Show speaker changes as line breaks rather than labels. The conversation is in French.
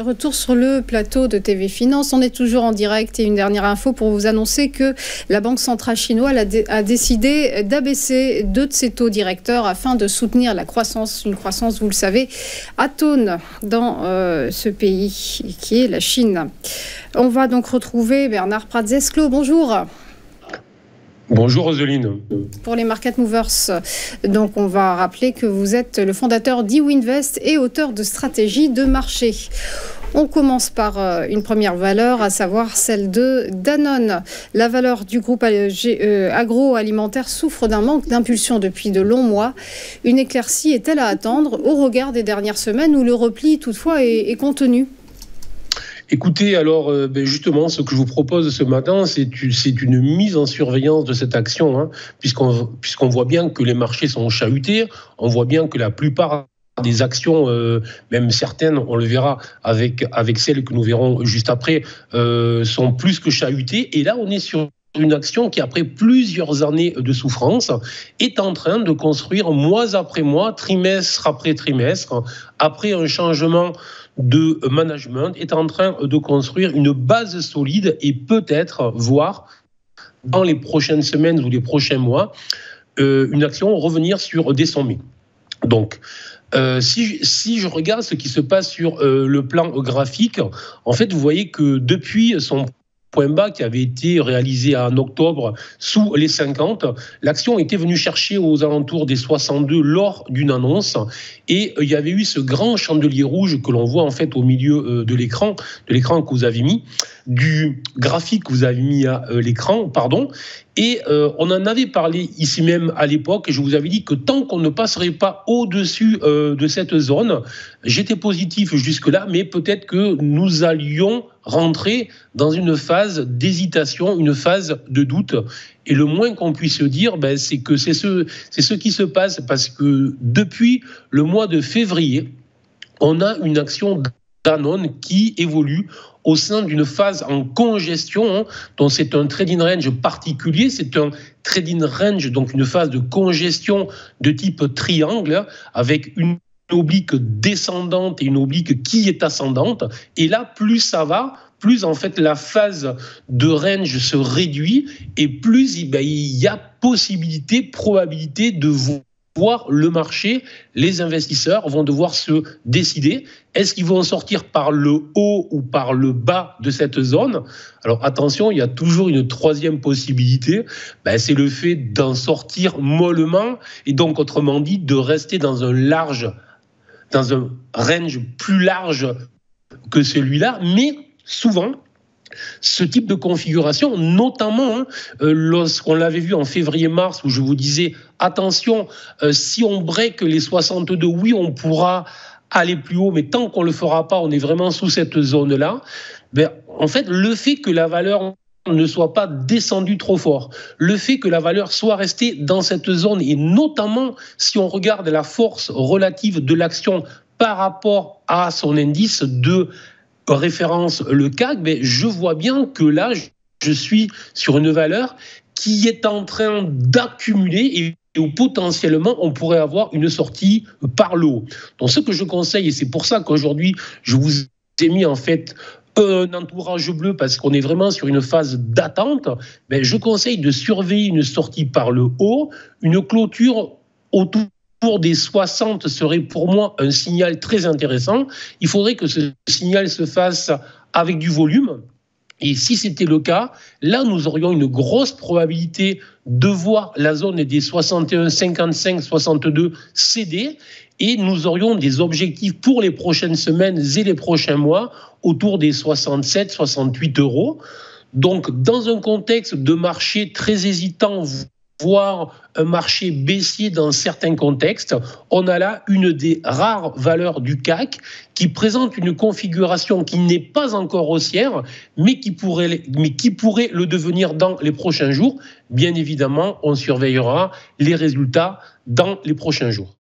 retour sur le plateau de TV Finance. On est toujours en direct et une dernière info pour vous annoncer que la Banque centrale chinoise a décidé d'abaisser 2 de ses taux directeurs afin de soutenir la croissance. Une croissance, vous le savez, atone dans ce pays qui est la Chine. On va donc retrouver Bernard Pratzesclos. Bonjour.
Bonjour Roseline.
Pour les Market Movers, donc on va rappeler que vous êtes le fondateur d'Iwinvest et auteur de stratégies de marché. On commence par une première valeur, à savoir celle de Danone. La valeur du groupe agroalimentaire souffre d'un manque d'impulsion depuis de longs mois. Une éclaircie est-elle à attendre au regard des dernières semaines où le repli toutefois est contenu ?
Écoutez, alors justement, ce que je vous propose ce matin, c'est une mise en surveillance de cette action, puisqu'on voit bien que les marchés sont chahutés, on voit bien que la plupart des actions, même certaines, on le verra avec celles que nous verrons juste après, sont plus que chahutées. Et là, on est sur une action qui, après plusieurs années de souffrance, est en train de construire mois après mois, trimestre après trimestre, après un changement de management, est en train de construire une base solide et peut-être, voire, dans les prochaines semaines ou les prochains mois, une action revenir sur des sommets. Donc, si je regarde ce qui se passe sur le plan graphique, en fait, vous voyez que depuis son point bas qui avait été réalisé en octobre sous les 50, l'action était venue chercher aux alentours des 62 lors d'une annonce et il y avait eu ce grand chandelier rouge que l'on voit en fait au milieu de l'écran que vous avez mis, du graphique que vous avez mis à l'écran, pardon. Et on en avait parlé ici même à l'époque et je vous avais dit que tant qu'on ne passerait pas au-dessus de cette zone, j'étais positif jusque-là, mais peut-être que nous allions rentrer dans une phase d'hésitation, une phase de doute. Et le moins qu'on puisse dire, c'est que c'est ce qui se passe parce que depuis le mois de février, on a une action Danone qui évolue au sein d'une phase en congestion, donc c'est un trading range particulier, c'est un trading range, donc une phase de congestion de type triangle, avec une oblique descendante et une oblique qui est ascendante, et là, plus ça va, plus en fait la phase de range se réduit, et plus il y a possibilité, probabilité de voir le marché, les investisseurs vont devoir se décider. Est-ce qu'ils vont sortir par le haut ou par le bas de cette zone ? Alors attention, il y a toujours une troisième possibilité, c'est le fait d'en sortir mollement et donc autrement dit de rester dans un range plus large que celui-là, mais souvent, ce type de configuration, notamment lorsqu'on l'avait vu en février-mars où je vous disais attention, si on break les 62, oui, on pourra aller plus haut, mais tant qu'on ne le fera pas, on est vraiment sous cette zone-là. En fait, le fait que la valeur ne soit pas descendue trop fort, le fait que la valeur soit restée dans cette zone, et notamment si on regarde la force relative de l'action par rapport à son indice de référence, le CAC, je vois bien que là, je suis sur une valeur qui est en train d'accumuler et où potentiellement on pourrait avoir une sortie par le haut. Donc ce que je conseille, et c'est pour ça qu'aujourd'hui je vous ai mis en fait un entourage bleu parce qu'on est vraiment sur une phase d'attente, je conseille de surveiller une sortie par le haut, une clôture autour des 60 serait pour moi un signal très intéressant. Il faudrait que ce signal se fasse avec du volume. Et si c'était le cas, là, nous aurions une grosse probabilité de voir la zone des 61, 55, 62 céder. Et nous aurions des objectifs pour les prochaines semaines et les prochains mois autour des 67, 68 euros. Donc, dans un contexte de marché très hésitant, voire un marché baissier dans certains contextes, on a là une des rares valeurs du CAC qui présente une configuration qui n'est pas encore haussière, mais qui pourrait le devenir dans les prochains jours. Bien évidemment, on surveillera les résultats dans les prochains jours.